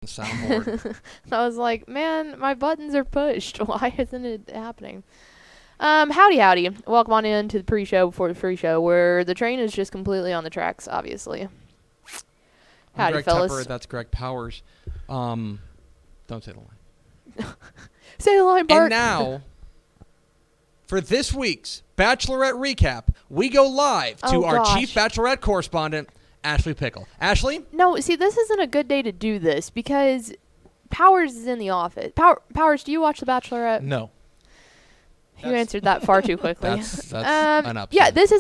Soundboard. I was like, man, my buttons are pushed. Why isn't it happening? Howdy. Welcome on in to the pre-show before the free show, where the train is just completely on the tracks, obviously. Howdy, Greg fellas. Tupper, that's Greg Powers. Don't say the line. Say the line, Bart. And now, for this week's Bachelorette recap, we go live to our chief Bachelorette correspondent, Ashley Pickle. Ashley? No, see, this isn't a good day to do this because Powers is in the office. Powers, do you watch The Bachelorette? No. You answered that far too quickly. That's an upset. Yeah, this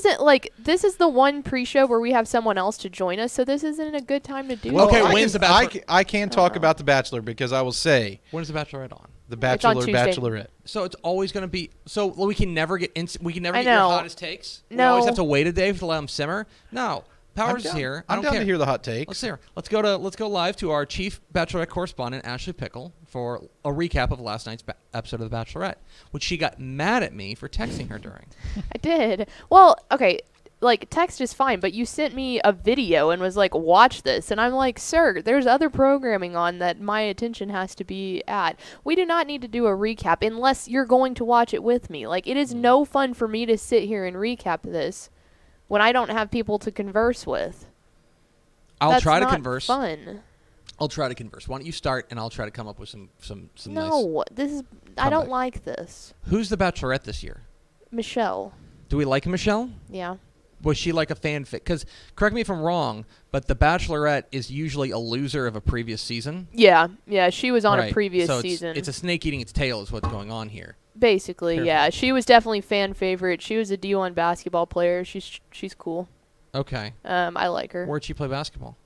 is the one pre-show where we have someone else to join us, so this isn't a good time to do Well, Okay, that. when's The Bachelor? I can talk about The Bachelor because I will say When's The Bachelorette on? The It's on Bachelor, Tuesday. Bachelorette. So it's always going to be. So we can never get. We can never I get your know. hottest takes. We No. always have to wait a day to let them simmer. No, Powers is here. I I'm don't down care. to hear the hot Let's takes. hear. Let's go live to our chief Bachelorette correspondent, Ashley Pickle, for a recap of last night's episode of The Bachelorette, which she got mad at me for texting her during. I did. Well, okay, like text is fine, but you sent me a video and was like, watch this. And I'm like, sir, there's other programming on that my attention has to be at. We do not need to do a recap unless you're going to watch it with me. Like, it is no fun for me to sit here and recap this when I don't have people to converse with. I'll try to not converse. Fun. I'll try to converse. Why don't you start, and I'll try to come up with some nice. No, this is. I don't comeback. like this. Who's the Bachelorette this year? Michelle. Do we like Michelle? Yeah. Was she like a fanfic? Because, correct me if I'm wrong, but the Bachelorette is usually a loser of a previous season. Yeah. She was on Right. a previous So season. It's a snake eating its tail is what's going on here. Basically, Careful. yeah. She was definitely fan favorite. She was a D1 basketball player. She's cool. Okay. I like her. Where'd she play basketball?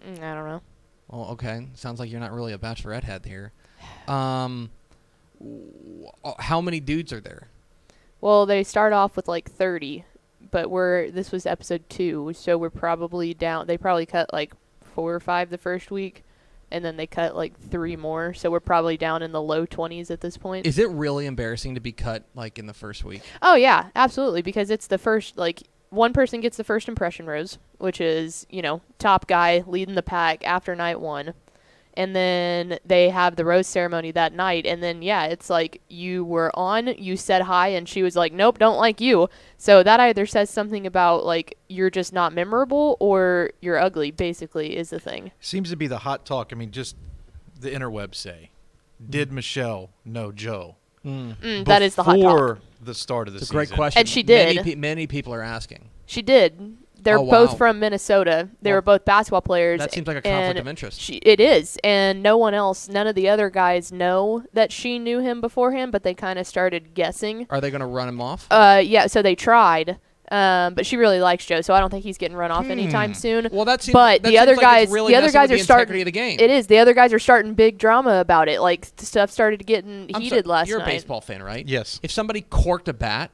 I don't know. Well, okay. Sounds like you're not really a bachelorette head here. How many dudes are there? Well, they start off with like 30, but this was episode 2, so we're probably down. They probably cut like 4 or 5 the first week, and then they cut like 3 more, so we're probably down in the low 20s at this point. Is it really embarrassing to be cut like in the first week? Oh yeah, absolutely, because it's the first, like, one person gets the first impression rose, which is, top guy leading the pack after night 1. And then they have the rose ceremony that night. And then, yeah, it's like you were on, you said hi, and she was like, nope, don't like you. So that either says something about, like, you're just not memorable or you're ugly, basically, is the thing. Seems to be the hot talk. I mean, just the interwebs say, did Michelle know Joe? That is the hot talk. Before the start of the season. It's a great question. And she did. Many people are asking. She did. They're both from Minnesota. They were both basketball players. That seems like a conflict of interest. It is. And none of the other guys know that she knew him beforehand, but they kind of started guessing. Are they going to run him off? Yeah, so they tried. But she really likes Joe, so I don't think he's getting run off anytime soon. Well, that seems. But that the other seems like guys, it's really the other messing guys with are the starting. integrity of the game. It is. The other guys are starting big drama about it. Like stuff started getting heated last night. You're a baseball fan, right? Yes. If somebody corked a bat,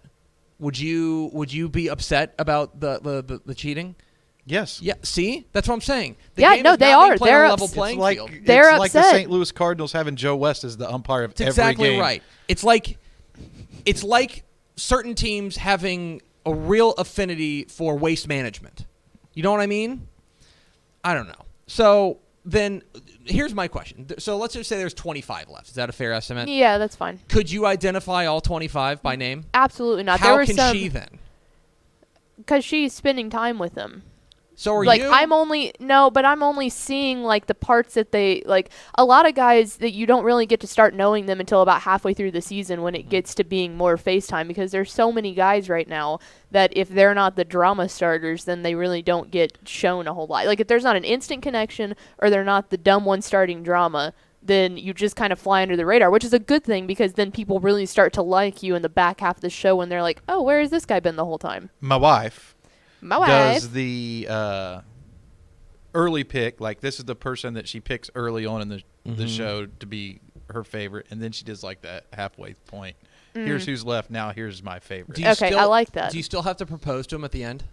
would you be upset about the cheating? Yes. Yeah. See, that's what I'm saying. The Yeah, game no, is they not being are. played on They're a level playing It's like, field. They're it's like the upset. St. Louis Cardinals having Joe West as the umpire of That's every exactly game. right. It's like certain teams having a real affinity for waste management. You know what I mean? I don't know. So then here's my question. So let's just say there's 25 left. Is that a fair estimate? Yeah, that's fine. Could you identify all 25 by name? Absolutely not. How can she then? Because she's spending time with them. So are like, you? I'm only seeing, like, the parts that they, like, a lot of guys that you don't really get to start knowing them until about halfway through the season when it gets to being more FaceTime, because there's so many guys right now that if they're not the drama starters, then they really don't get shown a whole lot. Like, if there's not an instant connection or they're not the dumb one starting drama, then you just kind of fly under the radar, which is a good thing, because then people really start to like you in the back half of the show when they're like, oh, where has this guy been the whole time? My wife My does wife. the early pick. Like, this is the person that she picks early on in the show to be her favorite, and then she does like that halfway point. Here's who's left. Now here's my favorite. Okay, I like that. Do you still have to propose to him at the end?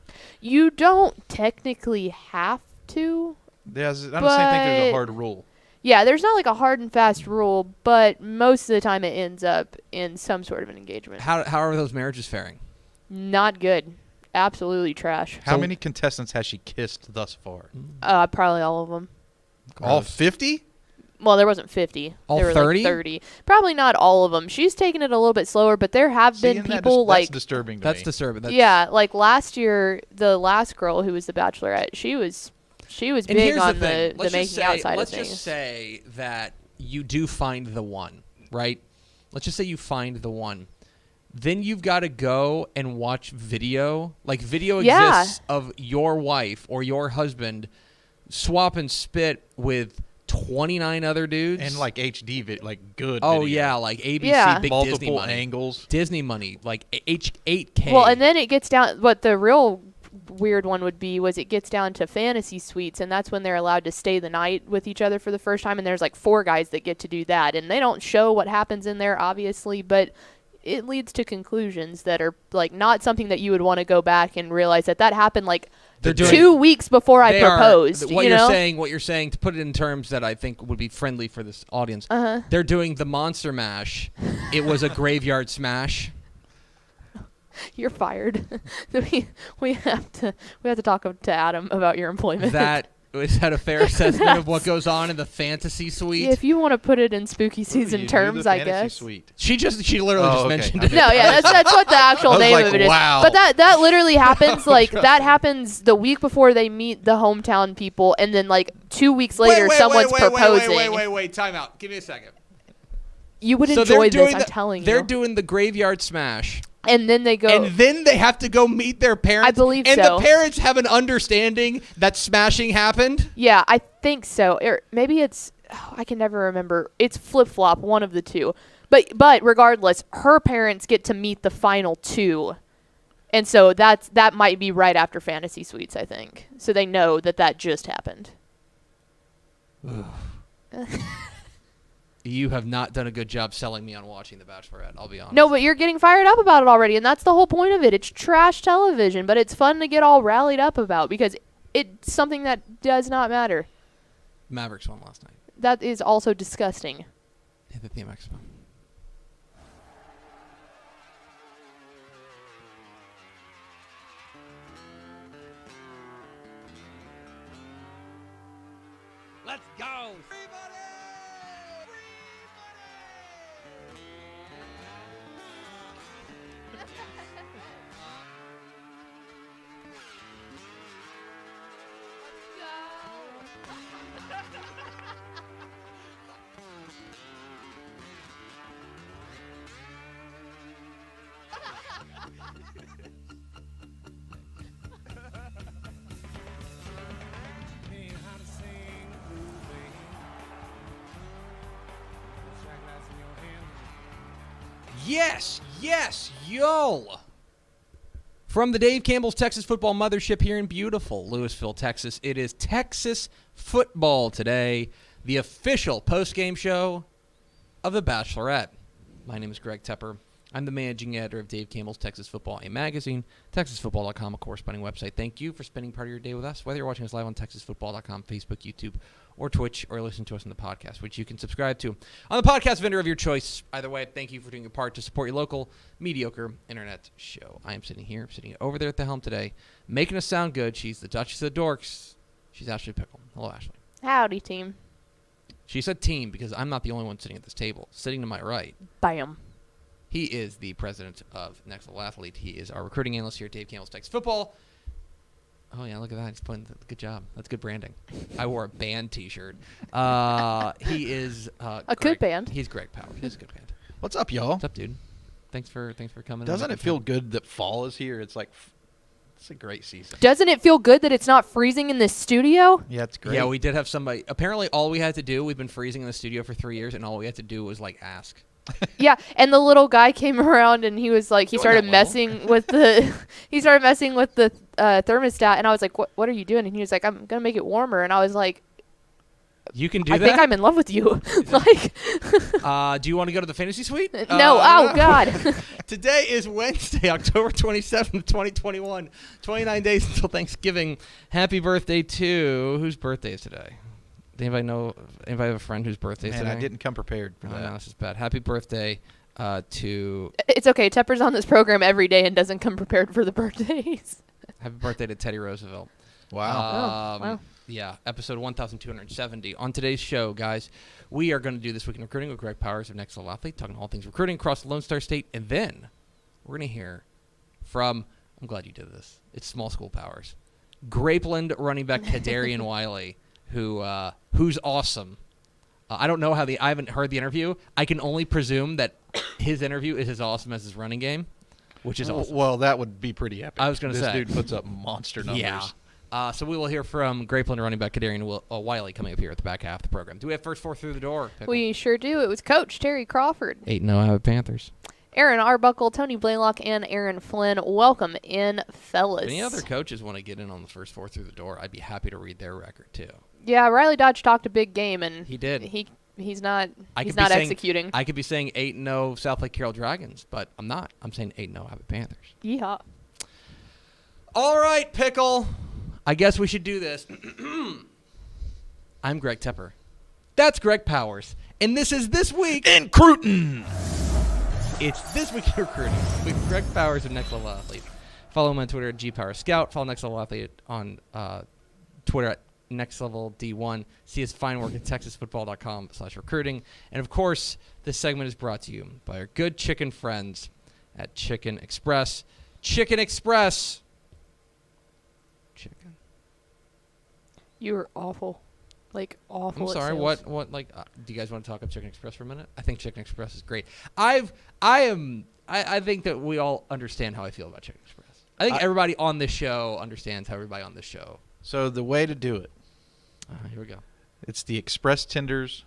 You don't technically have to. I don't think there's a hard rule. Yeah, there's not like a hard and fast rule, but most of the time it ends up in some sort of an engagement. How are those marriages faring? Not good. Absolutely trash. How many contestants has she kissed thus far? Probably all of them. All 50? Well, there wasn't 50. All there were 30? Like 30. Probably not all of them. She's taking it a little bit slower, but there have been people that's like disturbing to That's me. disturbing. yeah, like last year, the last girl who was the Bachelorette, she was And big here's on the thing. the making out side of Let's things. just say that you do find the one, right? Let's just say you find the one. Then you've got to go and watch video. Like, video exists of your wife or your husband swap and spit with 29 other dudes. And like HD, like good oh, video. yeah, like ABC, Yeah. big Multiple Disney money. angles. Disney money, like 8K. Well, and then it gets down. What the real weird one would be was it gets down to fantasy suites, and that's when they're allowed to stay the night with each other for the first time. And there's like 4 guys that get to do that, and they don't show what happens in there, obviously, but it leads to conclusions that are like not something that you would want to go back and realize that happened like They're doing- 2 weeks before I proposed. What you you're know? saying, to put it in terms that I think would be friendly for this audience, Uh-huh. they're doing the Monster Mash. It was a graveyard smash. You're fired. we have to talk to Adam about your employment. Is that a fair assessment of what goes on in the fantasy suite? Yeah, if you want to put it in spooky Ooh, season you do terms, the I fantasy guess. Suite. She literally just okay. mentioned I it. No, yeah, that's what the actual I was name like, of it is. wow. But that literally happens. Like that happens the week before they meet the hometown people, and then like 2 weeks later, someone's proposing. Wait, time out. Give me a second. You would So enjoy they're this. doing I'm telling They're you. doing the graveyard smash. And then they go. And then they have to go meet their parents. I believe and so. the parents have an understanding that smashing happened. Yeah, I think so. Or maybe it's. I can never remember. It's flip flop, one of the two. But regardless, her parents get to meet the final 2. And so that might be right after Fantasy Suites, I think. So they know that just happened. You have not done a good job selling me on watching The Bachelorette, I'll be honest. No, but you're getting fired up about it already, and that's the whole point of it. It's trash television, but it's fun to get all rallied up about because it's something that does not matter. Mavericks won last night. That is also disgusting. Hit the theme expo. Let's go! Free money! Yes, yo! From the Dave Campbell's Texas Football Mothership here in beautiful Lewisville, Texas, it is Texas Football Today, the official post-game show of The Bachelorette. My name is Greg Tepper. I'm the managing editor of Dave Campbell's Texas Football, a magazine, TexasFootball.com, a corresponding website. Thank you for spending part of your day with us, whether you're watching us live on TexasFootball.com, Facebook, YouTube, or Twitch, or listen to us on the podcast, which you can subscribe to on the podcast vendor of your choice. Either way, thank you for doing your part to support your local, mediocre internet show. I am sitting over there at the helm today, making us sound good. She's the Duchess of the Dorks. She's Ashley Pickle. Hello, Ashley. Howdy, team. She said team because I'm not the only one sitting at this table. Sitting to my right, Bam. he is the president of Next Level Athlete. He is our recruiting analyst here at Dave Campbell's Texas Football. Oh, yeah, look at that. He's putting good job. That's good branding. I wore a band T-shirt. He is a good band. He's Greg Powers. He's a good band. What's up, y'all? What's up, dude? Thanks for coming. Doesn't it feel good that fall is here? It's like it's a great season. Doesn't it feel good that it's not freezing in this studio? Yeah, it's great. Yeah, we did have somebody. Apparently, all we had to do, we've been freezing in the studio for 3 years, and all we had to do was, like, ask. Yeah, and the little guy came around and he was like, he started that messing with the thermostat, and I was like, what are you doing? And he was like, I'm gonna make it warmer, and I was like, You can do I that? think I'm in love with you. Like, do you want to go to the fantasy suite? no, oh God. Today is Wednesday, October 27th, 2021. 29 days until Thanksgiving. Happy birthday to whose birthday is today? Anybody know? Anybody have a friend whose birthday is today? Man, I didn't come prepared for that. No, this is bad. Happy birthday to... It's okay. Tepper's on this program every day and doesn't come prepared for the birthdays. Happy birthday to Teddy Roosevelt. Wow. Wow. Yeah, episode 1270. On today's show, guys, we are going to do This Week in Recruiting with Greg Powers of Next Level Athlete, talking all things recruiting across the Lone Star State. And then we're going to hear from, I'm glad you did this, it's Small School Powers, Grapeland running back Cadarian Wiley, who's awesome. I don't know I haven't heard the interview. I can only presume that his interview is as awesome as his running game, which is awesome. Well, that would be pretty epic. I was going to say. This dude puts up monster numbers. Yeah. So we will hear from Grapeland running back Cadarian Wiley coming up here at the back half of the program. Do we have first four through the door? Pickle? We sure do. It was Coach Terry Crawford. 8-0 Abbott Panthers. Aaron Arbuckle, Tony Blaylock, and Aaron Flynn. Welcome in, fellas. If any other coaches want to get in on the first four through the door, I'd be happy to read their record too. Yeah, Riley Dodge talked a big game, and he did. He's not executing. I could be saying 8-0 South Lake Carroll Dragons, but I'm not. I'm saying 8-0 Abbott Panthers. Yeehaw. All right, Pickle. I guess we should do this. I'm Greg Tepper. That's Greg Powers. And this is This Week in Cruton. It's This Week in Recruiting with Greg Powers of Next Level Athlete. Follow him on Twitter at GPowerScout. Follow Next Level Athlete on Twitter at NextLevelD1. See his fine work at TexasFootball.com/recruiting. And, of course, this segment is brought to you by our good chicken friends at Chicken Express. Chicken Express. Chicken. You were awful. Like, awful. I'm sorry. At sales. What do you guys want to talk up Chicken Express for a minute? I think Chicken Express is great. I think that we all understand how I feel about Chicken Express. I think everybody on this show understands how everybody on this show. So the way to do it. Here we go. It's the Express Tenders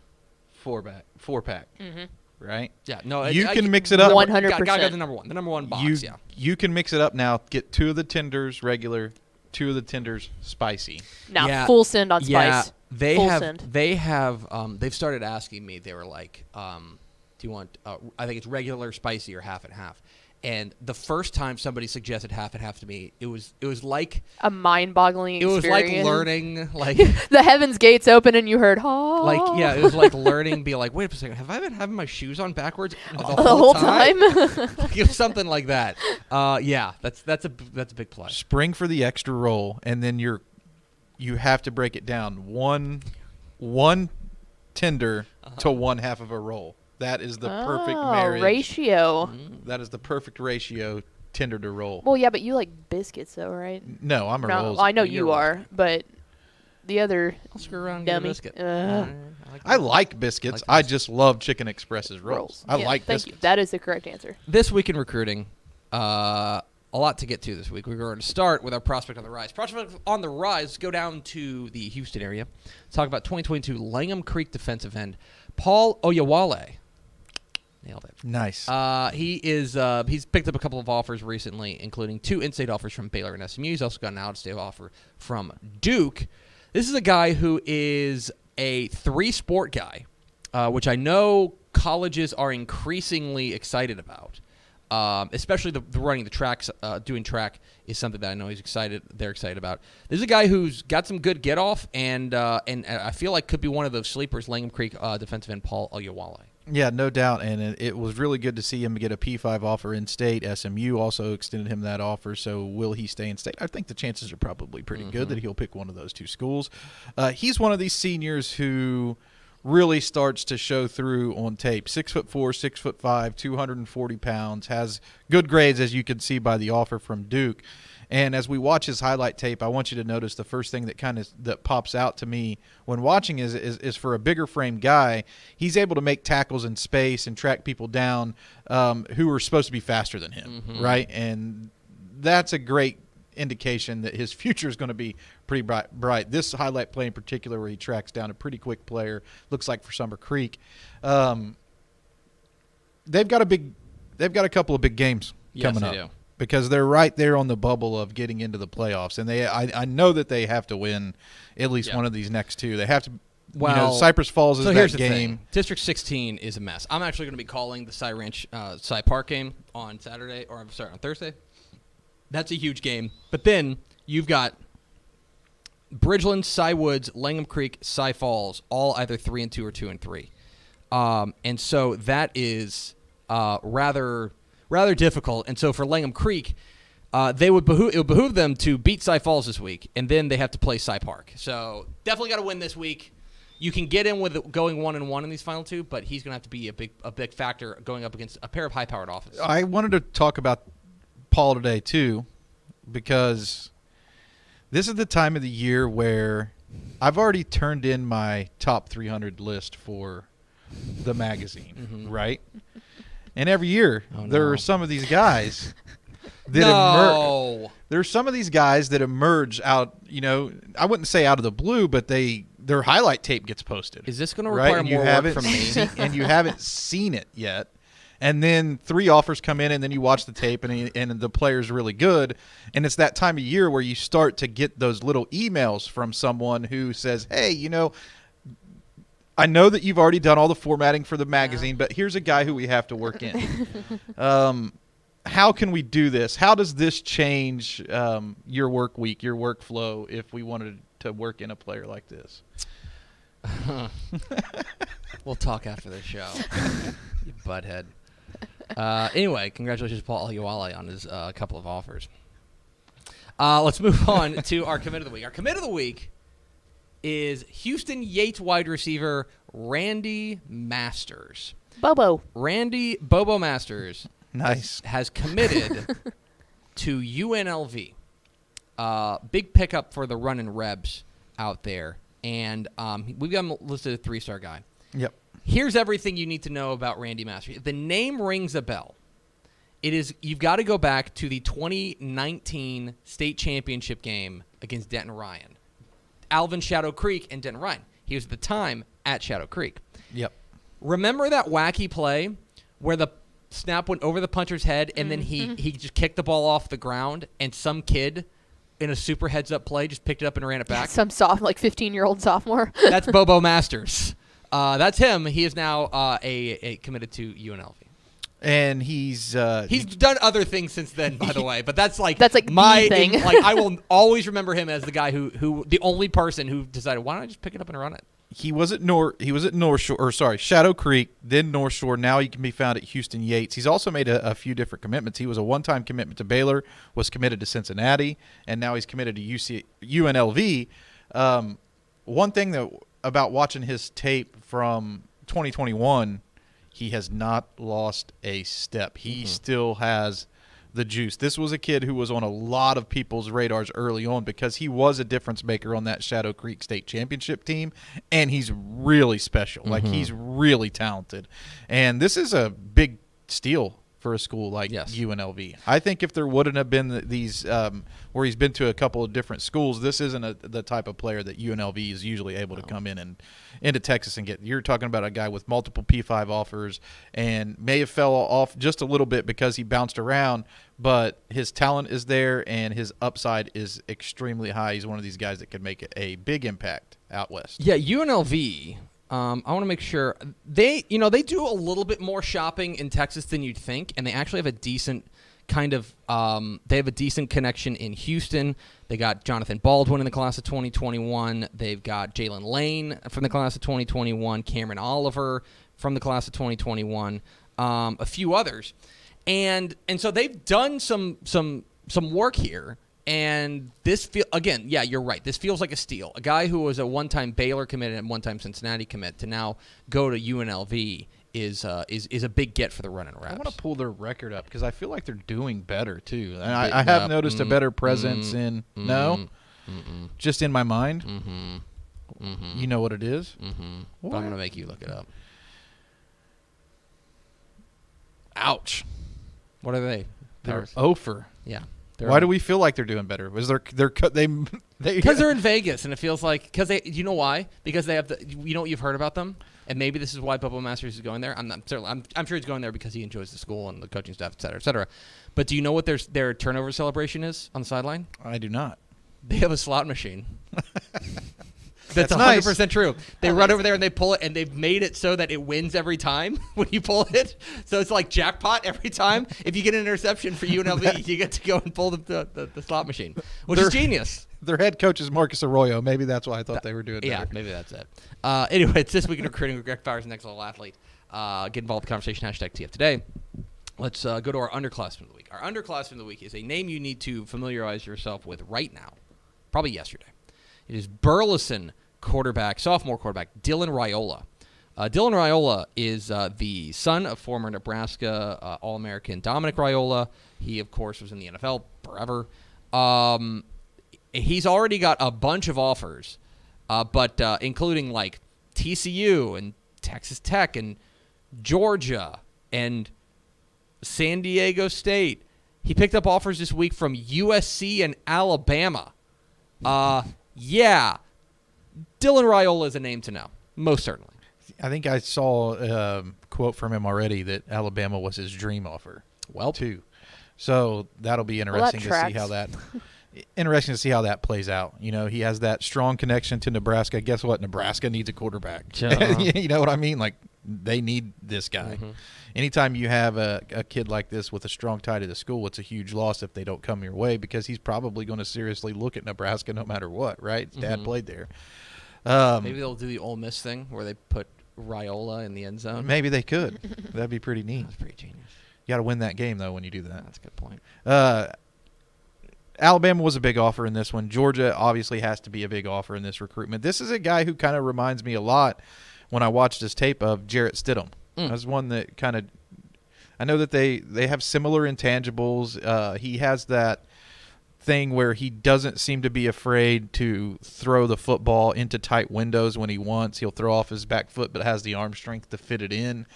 4-pack. Mm-hmm. right? Yeah, no, You can mix it up. 100%. Gotta go the number one. The number one box, You can mix it up now. Get 2 of the tenders regular, 2 of the tenders spicy. Now, full send on spice. Yeah, they full have. send. They have. They've started asking me. They were like, "Do you want? I think it's regular, spicy, or half and half." And the first time somebody suggested half and half to me, it was like a mind-boggling experience. It was like learning, like the heaven's gates open and you heard, "Oh!" Like, yeah, it was like learning. Be like, wait a second, have I been having my shoes on backwards the whole time? It was something like that. Yeah, that's a big play. Spring for the extra roll, and then you have to break it down one tender to one half of a roll. That is the perfect marriage. Ratio. That is the perfect ratio, tender to roll. Well, yeah, but you like biscuits, though, right? No, I'm a rolls. I know you are, but the other I'll screw around and dummy. get a biscuit. I like biscuits. I just love Chicken Express's rolls. I like thank biscuits. you. That is the correct answer. This week in recruiting, a lot to get to this week. We're going to start with our prospect on the rise. Prospect on the rise, go down to the Houston area. Talk about 2022 Langham Creek defensive end, Paul Oyewale. Nailed it. Nice. He's picked up a couple of offers recently, including 2 in-state offers from Baylor and SMU. He's also got an out-of-state offer from Duke. This is a guy who is a 3-sport guy, which I know colleges are increasingly excited about. Especially the running the tracks, doing track is something that I know they're excited about. This is a guy who's got some good get off, and I feel like could be one of those sleepers. Langham Creek defensive end Paul Oyewale. Yeah, no doubt, and it was really good to see him get a P5 offer in state. SMU also extended him that offer, so will he stay in state? I think the chances are probably pretty good that he'll pick one of those 2 schools. He's one of these seniors who really starts to show through on tape. 6'4", 6'5", 240 pounds, has good grades, as you can see by the offer from Duke. And as we watch his highlight tape, I want you to notice the first thing that pops out to me when watching is for a bigger frame guy, he's able to make tackles in space and track people down who are supposed to be faster than him, right? And that's a great indication that his future is going to be pretty bright. This highlight play in particular, where he tracks down a pretty quick player, looks like for Summer Creek. They've got a couple of big games coming up. Yes, they do. Because they're right there on the bubble of getting into the playoffs, and I know that they have to win at least one of these next 2. They have to. Well, Cypress Falls is that game. Thing. District 16 is a mess. I'm actually going to be calling the Cy Ranch, Cy Park game on on Thursday. That's a huge game. But then you've got Bridgeland, Cy Woods, Langham Creek, Cy Falls, all either 3-2 or 2-3, and so that is rather difficult. And so for Langham Creek, it would behoove them to beat Cy Falls this week, and then they have to play Cy Park. So definitely got to win this week. You can get in with going 1-1 in these final 2, but he's going to have to be a big factor going up against a pair of high-powered offenses. I wanted to talk about Paul today too, because this is the time of the year where I've already turned in my top 300 list for the magazine, right? And every year there are some of these guys that emerge. There's some of these guys that emerge out, I wouldn't say out of the blue, but their highlight tape gets posted. Is this going to require more work from me? And you haven't seen it yet. And then 3 offers come in, and then you watch the tape, and the player's really good. And it's that time of year where you start to get those little emails from someone who says, hey, I know that you've already done all the formatting for the magazine, but here's a guy who we have to work in. How can we do this? How does this change your work week, your workflow, if we wanted to work in a player like this? We'll talk after the show, you butthead. Anyway, congratulations, Paul Oyewale, on his couple of offers. Let's move on to our commit of the week. Our commit of the week is Houston Yates wide receiver Randy Masters. Randy Bobo Masters has committed to UNLV. Big pickup for the running Rebs out there. And we've got him listed a 3-star guy. Yep. Here's everything you need to know about Randy Masters. If the name rings a bell, you've got to go back to the 2019 state championship game against Denton Ryan. Alvin Shadow Creek and Denton Ryan. He was at the time at Shadow Creek. Yep. Remember that wacky play where the snap went over the puncher's head and then he just kicked the ball off the ground and some kid in a super heads-up play just picked it up and ran it back? Some 15-year-old sophomore. That's Bobo Masters. That's him. He is now a committed to UNLV. And he's done other things since then, by the way. But that's like my thing. I will always remember him as the guy who the only person who decided, why don't I just pick it up and run it? He was at North Shore, Shadow Creek, then North Shore. Now he can be found at Houston Yates. He's also made a few different commitments. He was a one-time commitment to Baylor, was committed to Cincinnati, and now he's committed to UNLV. One thing about watching his tape from 2021, he has not lost a step. He still has the juice. This was a kid who was on a lot of people's radars early on because he was a difference maker on that Shadow Creek State Championship team, and he's really special. Like, he's really talented. And this is a big steal for a school like UNLV. I think if there wouldn't have been these where he's been to a couple of different schools, this isn't the type of player that UNLV is usually able to come in and into Texas and get. You're talking about a guy with multiple P5 offers and may have fell off just a little bit because he bounced around, but his talent is there and his upside is extremely high. He's one of these guys that could make a big impact out west. Yeah, UNLV. I want to make sure they do a little bit more shopping in Texas than you'd think, and they actually have a decent they have a decent connection in Houston. They got Jonathan Baldwin in the class of 2021. They've got Jalen Lane from the class of 2021, Cameron Oliver from the class of 2021, a few others, and so they've done some work here. And this you're right. This feels like a steal. A guy who was a one-time Baylor commit and one-time Cincinnati commit to now go to UNLV is a big get for the running Raps. I want to pull their record up because I feel like they're doing better too. And I have noticed a better presence just in my mind. You know what it is? But I'm gonna make you look it up. Ouch! What are they? They're Ofer. Yeah. Why do we feel like they're doing better? Was they because they're in Vegas and it feels like you know why? Because they have what you've heard about them, and maybe this is why Bobo Masters is going there. I'm sure he's going there because he enjoys the school and the coaching staff, et cetera, et cetera. But do you know what their turnover celebration is on the sideline? I do not. They have a slot machine. That's 100% true. They run over there and they pull it, and they've made it so that it wins every time when you pull it. So it's like jackpot every time. If you get an interception for UNLV, you get to go and pull the slot machine, which is genius. Their head coach is Marcus Arroyo. Maybe that's why I thought they were doing better. Yeah, maybe that's it. Anyway, it's This Week in Recruiting with Greg Powers, Next Level Athlete. Get involved in the conversation, #TF Today. Let's go to our underclassman of the week. Our underclassman of the week is a name you need to familiarize yourself with right now, probably yesterday. It is Burleson sophomore quarterback, Dylan Raiola. Dylan Raiola is the son of former Nebraska All-American Dominic Raiola. He, of course, was in the NFL forever. He's already got a bunch of offers, but including like TCU and Texas Tech and Georgia and San Diego State. He picked up offers this week from USC and Alabama. Yeah. Dylan Raiola is a name to know, most certainly. I think I saw a quote from him already that Alabama was his dream offer. Well, too. So that'll be interesting to see how that plays out. You know, he has that strong connection to Nebraska. Guess what? Nebraska needs a quarterback. You know what I mean? Like, they need this guy. Anytime you have a kid like this with a strong tie to the school, it's a huge loss if they don't come your way because he's probably going to seriously look at Nebraska no matter what, right? His dad played there. Maybe they'll do the Ole Miss thing where they put Raiola in the end zone. Maybe they could. That'd be pretty neat. That's pretty genius. You got to win that game, though, when you do that. That's a good point. Alabama was a big offer in this one. Georgia obviously has to be a big offer in this recruitment. This is a guy who kind of reminds me a lot when I watched his tape of Jarrett Stidham. That's one that kind of – I know that they have similar intangibles. He has that thing where he doesn't seem to be afraid to throw the football into tight windows when he wants. He'll throw off his back foot but has the arm strength to fit it in.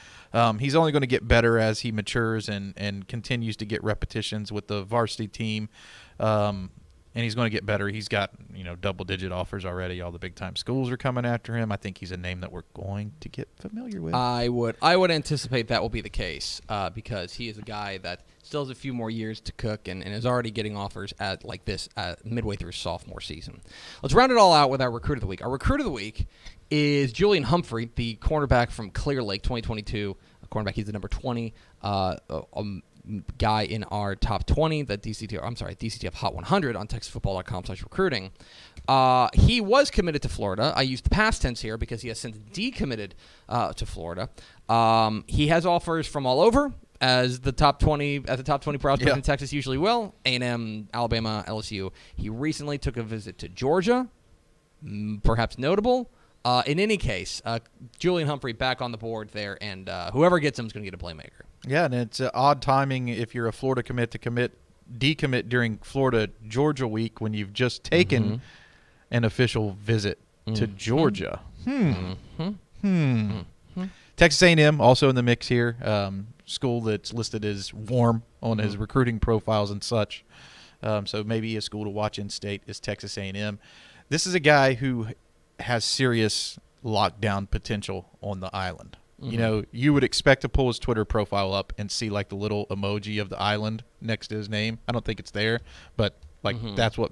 He's only going to get better as he matures and continues to get repetitions with the varsity team. and he's going to get better. He's got, double-digit offers already. All the big-time schools are coming after him. I think he's a name that we're going to get familiar with. I would anticipate that will be the case because he is a guy that still has a few more years to cook and is already getting offers at like this midway through his sophomore season. Let's round it all out with our Recruit of the Week. Our Recruit of the Week is Julian Humphrey, the cornerback from Clear Lake, 2022. Cornerback, he's the number 20 guy in our top 20, the DCTF Hot 100 on TexasFootball.com/recruiting. He was committed to Florida. I used the past tense here because he has since decommitted to Florida. He has offers from all over, as the top 20 prospects in Texas usually will. A&M, Alabama, LSU. He recently took a visit to Georgia, perhaps notable. In any case, Julian Humphrey back on the board there, and whoever gets him is going to get a playmaker. Yeah, and it's odd timing if you're a Florida commit to decommit during Florida-Georgia week when you've just taken an official visit to Georgia. Texas A&M also in the mix here. School that's listed as warm on his recruiting profiles and such. So maybe a school to watch in state is Texas A&M. This is a guy who has serious lockdown potential on the island. You would expect to pull his Twitter profile up and see like the little emoji of the island next to his name. I don't think it's there, but that's what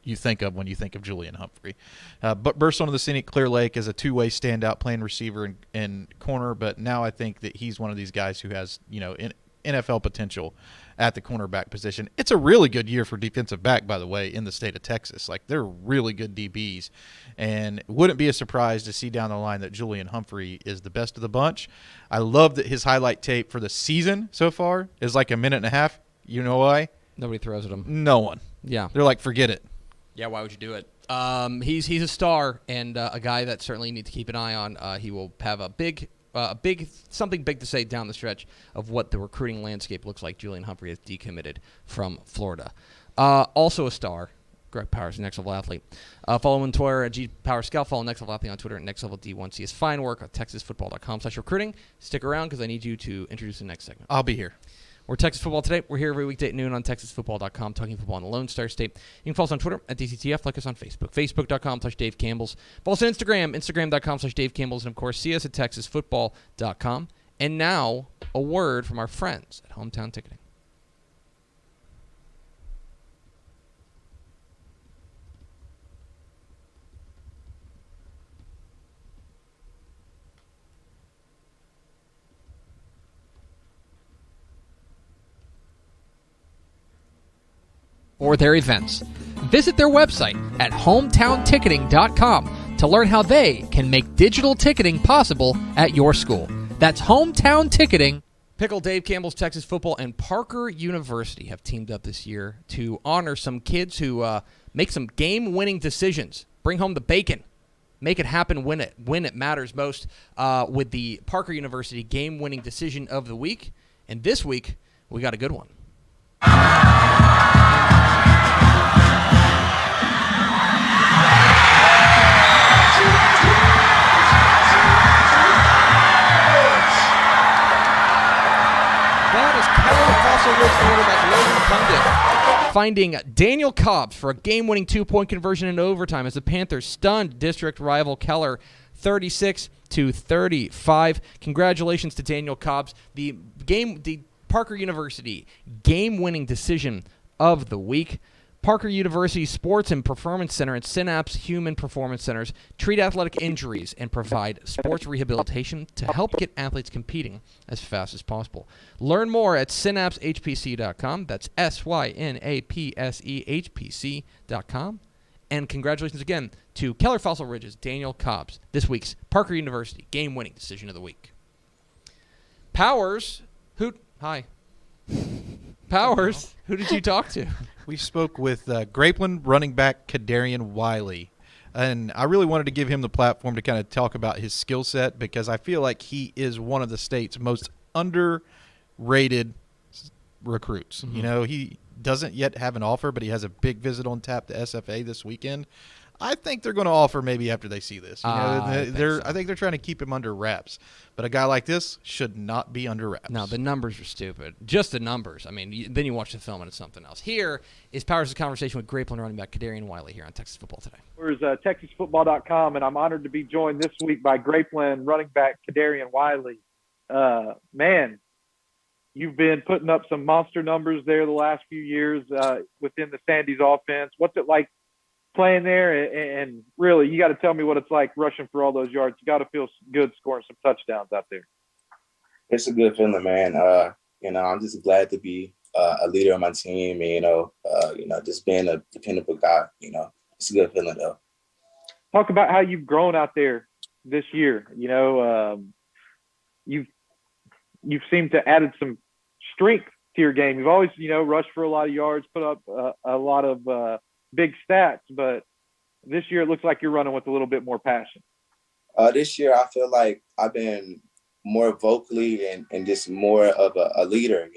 you think of when you think of Julian Humphrey. But burst onto the scene at Clear Lake as a two-way standout playing receiver and corner, but now I think that he's one of these guys who has, NFL potential at the cornerback position. It's a really good year for defensive back, by the way, in the state of Texas. Like, they're really good DBs, and it wouldn't be a surprise to see down the line that Julian Humphrey is the best of the bunch. I love that his highlight tape for the season so far is like a minute and a half. You know why? Nobody throws at him. No one. Yeah. They're like, forget it. Yeah, why would you do it? He's a star and a guy that certainly you need to keep an eye on. He will have something big to say down the stretch of what the recruiting landscape looks like. Julian Humphrey has decommitted from Florida. Also a star, Greg Powers, Next Level Athlete. Follow him on Twitter at GPowerScout. Follow Next Level Athlete on Twitter at Next Level D1. See his fine work on TexasFootball.com/recruiting. Stick around because I need you to introduce the next segment. I'll be here. We're Texas Football Today. We're here every weekday at noon on TexasFootball.com, talking football in the Lone Star State. You can follow us on Twitter at DCTF, like us on Facebook, Facebook.com/Dave Campbell's. Follow us on Instagram, Instagram.com/Dave Campbell's, and of course, see us at TexasFootball.com. And now, a word from our friends at Hometown Ticketing. For their events, visit their website at hometownticketing.com to learn how they can make digital ticketing possible at your school. That's Hometown Ticketing. Pickle, Dave Campbell's Texas Football, and Parker University have teamed up this year to honor some kids who make some game-winning decisions. Bring home the bacon. Make it happen when it matters most with the Parker University game-winning decision of the week. And this week, we got a good one. Finding Daniel Cobbs for a game-winning 2-point conversion in overtime as the Panthers stunned district rival Keller 36-35. Congratulations to Daniel Cobbs. The Parker University game-winning decision of the week. Parker University Sports and Performance Center and Synapse Human Performance Centers treat athletic injuries and provide sports rehabilitation to help get athletes competing as fast as possible. Learn more at synapsehpc.com. That's synapsehpc.com. And congratulations again to Keller Fossil Ridge's Daniel Cobbs, this week's Parker University game-winning decision of the week. Powers, hi. Powers, who did you talk to? We spoke with Grapeland running back Cadarian Wiley, and I really wanted to give him the platform to kind of talk about his skill set because I feel like he is one of the state's most underrated recruits. Mm-hmm. He doesn't yet have an offer, but he has a big visit on tap to SFA this weekend. I think they're going to offer maybe after they see this. I think they're trying to keep him under wraps. But a guy like this should not be under wraps. No, the numbers are stupid. Just the numbers. I mean, then you watch the film and it's something else. Here is Powers' conversation with Grapeland running back Cadarian Wiley here on Texas Football Today. Here's TexasFootball.com, and I'm honored to be joined this week by Grapeland running back Cadarian Wiley. Man, you've been putting up some monster numbers there the last few years within the Sandy's offense. What's it like playing there? And really, you got to tell me what it's like rushing for all those yards. You got to feel good scoring some touchdowns out there. It's a good feeling, man. I'm just glad to be a leader on my team. And, just being a dependable guy. It's a good feeling, though. Talk about how you've grown out there this year. You've seemed to added some strength to your game. You've always, rushed for a lot of yards, put up a lot of big stats, but this year it looks like you're running with a little bit more passion. This year I feel like I've been more vocally and just more of a leader.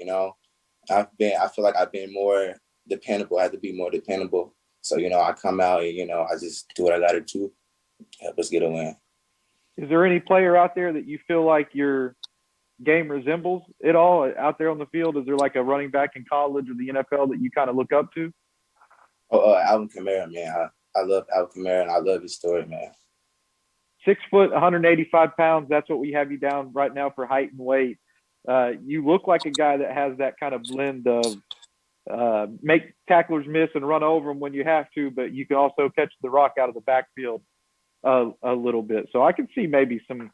I feel like I've been more dependable. I have to be more dependable. So, I come out and, I just do what I got to do to help us get a win. Is there any player out there that you feel like your game resembles at all out there on the field? Is there like a running back in college or the NFL that you kind of look up to? Alvin Kamara, man. I love Alvin Kamara, and I love his story, man. 6 foot, 185 pounds. That's what we have you down right now for height and weight. You look like a guy that has that kind of blend of make tacklers miss and run over them when you have to, but you can also catch the rock out of the backfield a little bit. So I can see maybe some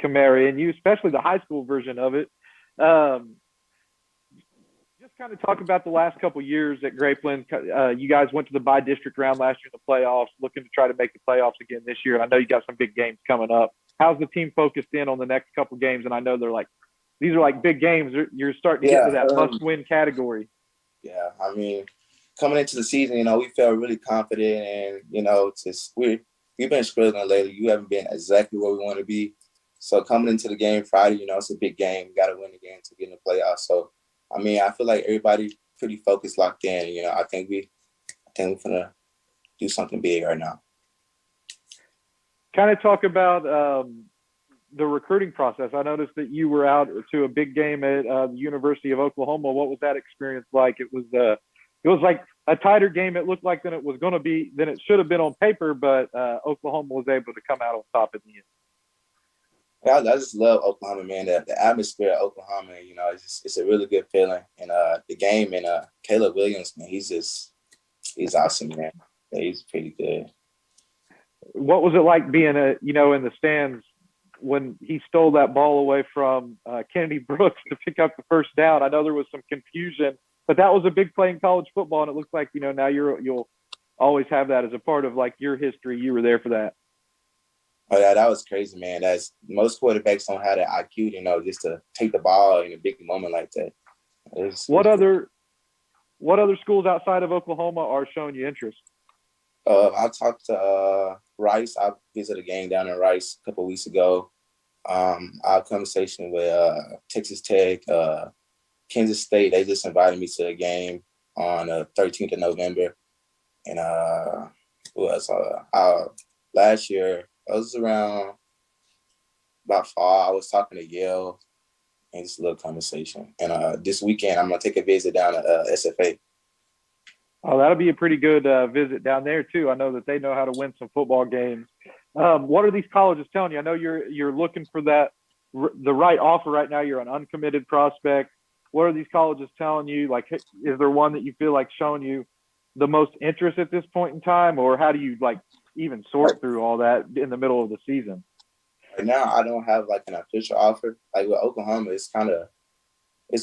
Kamara in you, especially the high school version of it. Just kind of talk about the last couple of years at Grapeland. You guys went to the by-district round last year in the playoffs, looking to try to make the playoffs again this year. I know you got some big games coming up. How's the team focused in on the next couple of games? And I know these are like big games. You're starting to get to that must-win category. Yeah, I mean, coming into the season, we felt really confident, and we've been struggling lately. You haven't been exactly where we want to be. So coming into the game Friday, it's a big game. We got to win the game to get in the playoffs. So, I mean, I feel like everybody pretty focused, locked in. I think we're gonna do something big right now. Kind of talk about the recruiting process. I noticed that you were out to a big game at the University of Oklahoma. What was that experience like? It was like a tighter game. It looked like than it should have been on paper, but Oklahoma was able to come out on top in the end. I just love Oklahoma, man. The atmosphere at Oklahoma, it's a really good feeling. And the game, and Caleb Williams, man, he's awesome, man. Yeah, he's pretty good. What was it like being in the stands when he stole that ball away from Kennedy Brooks to pick up the first down? I know there was some confusion, but that was a big play in college football, and it looks like now you'll always have that as a part of like your history. You were there for that. Oh yeah, that was crazy, man. That's most quarterbacks don't have that IQ, just to take the ball in a big moment like that. What other schools outside of Oklahoma are showing you interest? I talked to Rice. I visited a game down in Rice a couple of weeks ago. I had a conversation with Texas Tech, Kansas State. They just invited me to a game on the 13th of November. And last year, I was around about fall. I was talking to Yale and just a little conversation. And this weekend, I'm going to take a visit down to SFA. Oh, that'll be a pretty good visit down there, too. I know that they know how to win some football games. What are these colleges telling you? I know you're looking for the right offer right now. You're an uncommitted prospect. What are these colleges telling you? Like, is there one that you feel like showing you the most interest at this point in time? Or how do you, even sort through all that in the middle of the season? Right now, I don't have, an official offer. Like, with Oklahoma, it's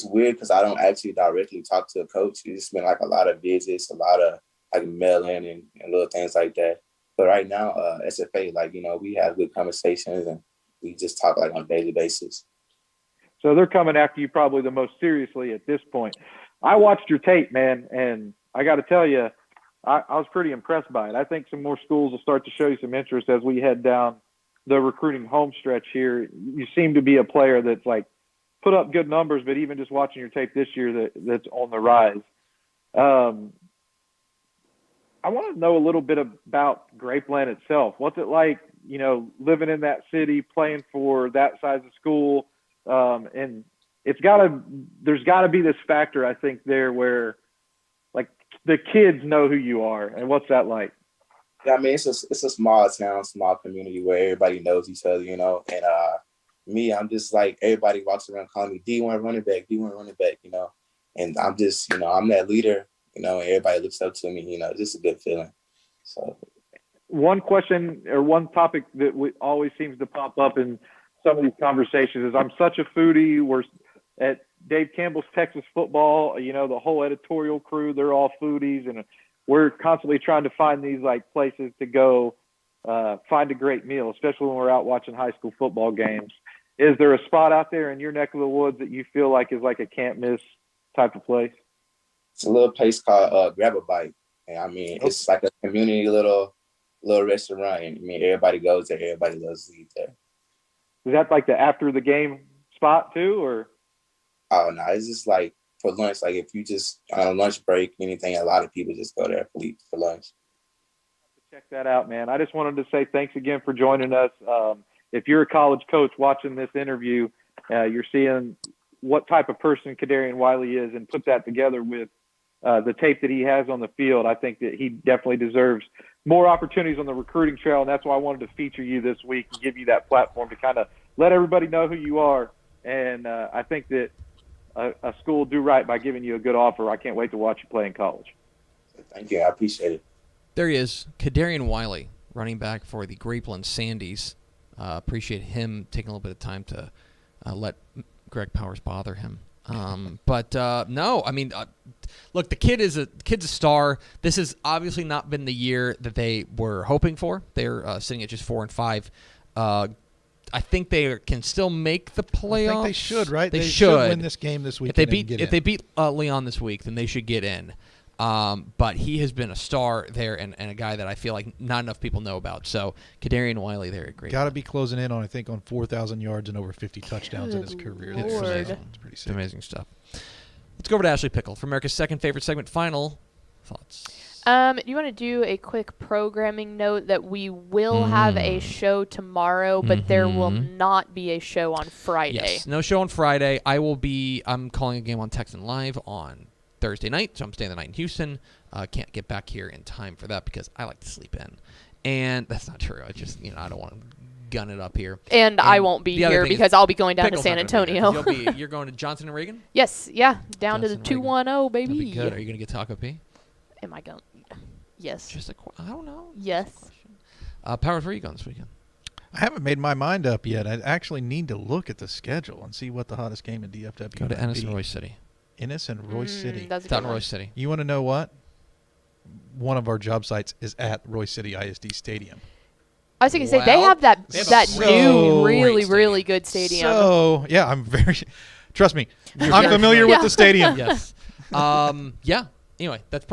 weird because I don't actually directly talk to a coach. It's been a lot of visits, a lot of mail-in and little things like that. But right now, SFA, we have good conversations and we just talk on a daily basis. So they're coming after you probably the most seriously at this point. I watched your tape, man, and I got to tell you, I was pretty impressed by it. I think some more schools will start to show you some interest as we head down the recruiting home stretch here. You seem to be a player that's put up good numbers, but even just watching your tape this year, that's on the rise. I want to know a little bit about Grapeland itself. What's it like, living in that city, playing for that size of school? And there's gotta be this factor, I think, there where like the kids know who you are. And what's that like? Yeah, I mean, it's a small town, small community where everybody knows each other, and me, I'm just like, everybody walks around calling me D1 running back, D1 running back, and I'm just, I'm that leader, and everybody looks up to me, it's just a good feeling. So one question or one topic that always seems to pop up in some of these conversations is I'm such a foodie. We're at Dave Campbell's Texas Football, the whole editorial crew, they're all foodies, and we're constantly trying to find these like places to go find a great meal, especially when we're out watching high school football games. Is there a spot out there in your neck of the woods that you feel like is like a can't miss type of place? It's a little place called Grab a Bite. And I mean, it's like a community little restaurant. And I mean, everybody goes there. Everybody loves to eat there. Is that like the after the game spot too, or? Oh no, it's just like for lunch. Like if you just on a lunch break, anything, a lot of people just go there for lunch. Check that out, man. I just wanted to say thanks again for joining us. If you're a college coach watching this interview, you're seeing what type of person Cadarian Wiley is, and put that together with the tape that he has on the field. I think that he definitely deserves more opportunities on the recruiting trail, and that's why I wanted to feature you this week and give you that platform to kind of let everybody know who you are. And I think that a school will do right by giving you a good offer. I can't wait to watch you play in college. Thank you. I appreciate it. There he is, Cadarian Wiley, running back for the Grapeland Sandies. Appreciate him taking a little bit of time to let Greg Powers bother him. But no, I mean, look, the kid's a star. This has obviously not been the year that they were hoping for. They're sitting at just 4-5. I think they can still make the playoffs. I think they should, right? They should win this game this week. If they beat Leon this week, then they should get in. But he has been a star there and a guy that I feel like not enough people know about. So Cadarian Wiley there at Grapeland. Got to be closing in on, I think, on 4,000 yards and over 50 touchdowns in his career. It's Lord. amazing. It's pretty sick. It's amazing stuff. Let's go over to Ashley Pickle for America's second favorite segment. Final thoughts. Do you want to do a quick programming note that we will have a show tomorrow, but there will not be a show on Friday? Yes, no show on Friday. I'm calling a game on Texan Live on Thursday night, so I'm staying the night in Houston. Can't get back here in time for that because I like to sleep in. And that's not true. I just, I don't want to gun it up here. And I won't be here because I'll be going down to Pickle's San not gonna be Antonio. there, you're going to Johnson and Reagan? Yes, yeah, down to the Johnson and 210, baby. That'd be good. Are you going to get Taco P? Am I going? Yes. Just I don't know. Yes. Powers, where are you going this weekend? I haven't made my mind up yet. I actually need to look at the schedule and see what the hottest game in DFW Go to might Ennis be. and Royce City. Ennis and Royce City. That's a It's out good in one. Royce City. You want to know what? One of our job sites is at Royce City ISD Stadium. I was going to say, they have that so new, really, great really good stadium. So, yeah, I'm very... Trust me, I'm familiar with the stadium. Yes. Yeah. Anyway, that's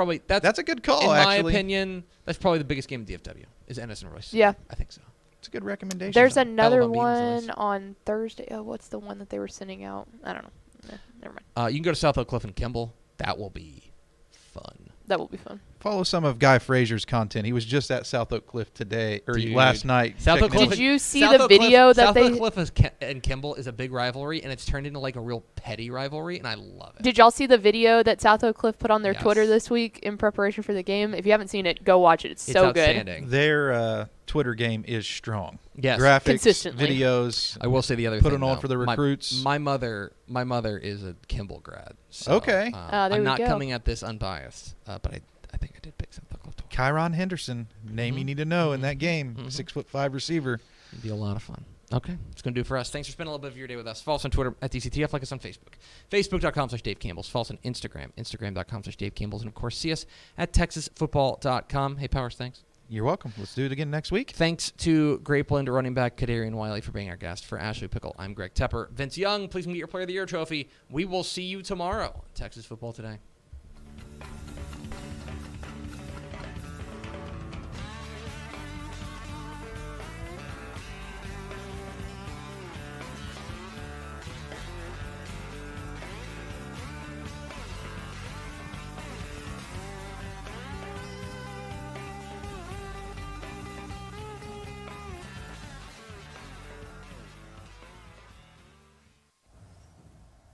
a good call, in actually. my opinion, that's probably the biggest game in DFW is Ennis and Royce. Yeah. I think so. It's a good recommendation. There's Hell another of a meetings one on Thursday. Oh, what's the one that they were sending out? I don't know. Never mind. You can go to South Oak Cliff and Kimball. That will be fun. That will be fun. Follow some of Guy Frazier's content. He was just at South Oak Cliff today, or Dude. last night. South Oak checking Cliff. Did you see South the Oak Cliff- video that South they- Oak Cliff and Kimball is a big rivalry, and it's turned into like a real petty rivalry, and I love it. Did y'all see the video that South Oak Cliff put on their Yes. Twitter this week in preparation for the game? If you haven't seen it, go watch it. It's so good. outstanding. Their Twitter game is strong. Yes. Graphics, Consistently. videos. I will say the other Put thing, it on though. for the recruits. My mother is a Kimball grad. So, Okay. there I'm we not go. coming at this unbiased, but I think I did pick South Oak Cliff to win. Chiron Henderson, name you need to know in that game. 6'5" receiver. It'd be a lot of fun. Okay, it's going to do it for us. Thanks for spending a little bit of your day with us. Follow us on Twitter at DCTF. Like us on Facebook. Facebook.com/Dave Campbell's. Follow us on Instagram. Instagram.com/Dave Campbell's. And, of course, see us at TexasFootball.com. Hey, Powers, thanks. You're welcome. Let's do it again next week. Thanks to Grapeland running back Cadarian Wiley for being our guest. For Ashley Pickle, I'm Greg Tepper. Vince Young, please meet your Player of the Year trophy. We will see you tomorrow. Texas Football Today.